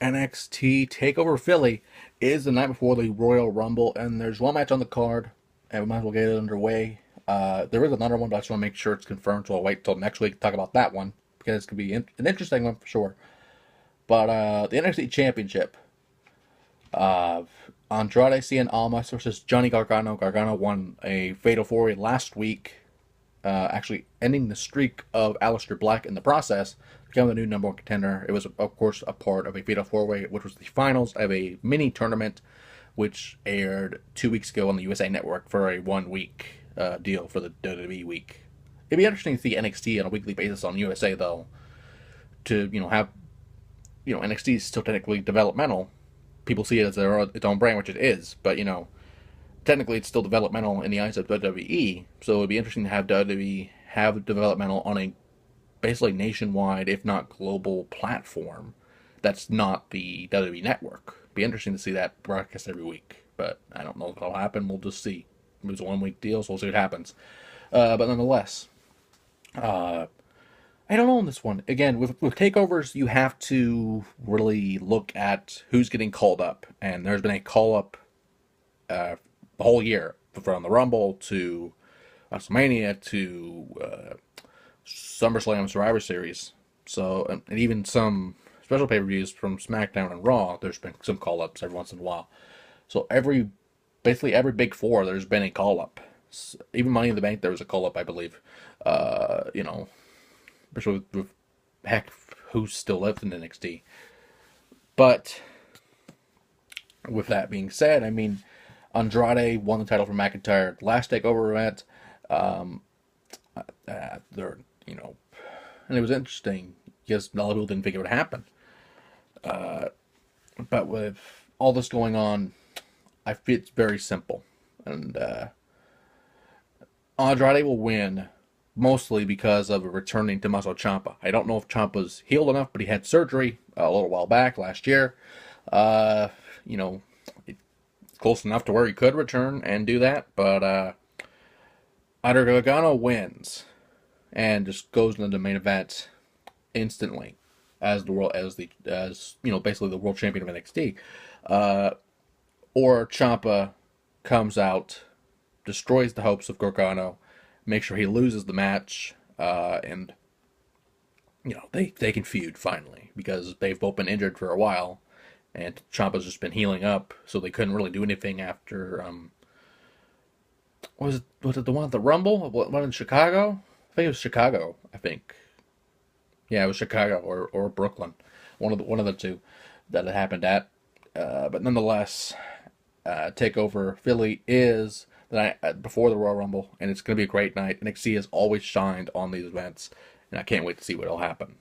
NXT Takeover Philly is the night before the Royal Rumble, and there's one match on the card, and we might as well get it underway. There is another one, but I just want to make sure it's confirmed, so I'll wait till next week to talk about that one, because it's going to be an interesting one for sure. But the NXT Championship, uh, Andrade Cien Almas versus Johnny Gargano. Gargano won a Fatal 4-Way last week, actually ending the streak of Aleister Black in the process, becoming the new number one contender. It was, of course, a part of a Fatal 4-Way, which was the finals of a mini tournament, which aired 2 weeks ago on the USA Network for a 1 week deal for the WWE week. It'd be interesting to see NXT on a weekly basis on USA, though, to have NXT is still technically developmental. People see it as its own brand, which it is, but technically it's still developmental in the eyes of WWE. So it'd be interesting to have WWE have developmental on a basically nationwide, if not global, platform that's not the WWE network. It'd be interesting to see that broadcast every week, but I don't know if that'll happen. We'll just see. It was a 1 week deal, so we'll see what happens. But nonetheless, I don't know on this one. Again, with takeovers, you have to really look at who's getting called up, and there's been a call up the whole year, from the Rumble to WrestleMania to SummerSlam Survivor Series. So, and even some special pay per views from SmackDown and Raw, there's been some call ups every once in a while. So basically every big four, there's been a call up. Even Money in the Bank, there was a call up, I believe. Especially with heck, who's still left in NXT. But with that being said, I mean, Andrade won the title from McIntyre last Takeover event. There, and it was interesting because a lot of people didn't think it would happen. But with all this going on, I feel it's very simple, and Andrade will win mostly because of returning Tommaso Ciampa. I don't know if Ciampa's healed enough, but he had surgery a little while back last year. Uh, you know, close enough to where he could return and do that, but Gargano wins and just goes into the main event instantly as the world as basically the world champion of NXT. Uh, or Ciampa comes out, destroys the hopes of Gargano, makes sure he loses the match, and they can feud finally because they've both been injured for a while, and Ciampa's just been healing up, so they couldn't really do anything after. Was it the one at the Rumble? One in Chicago? I think it was Chicago. I think. Yeah, it was Chicago or Brooklyn, one of the two that it happened at. But nonetheless, Takeover Philly is the night before the Royal Rumble, and it's going to be a great night. NXT has always shined on these events, and I can't wait to see what'll happen.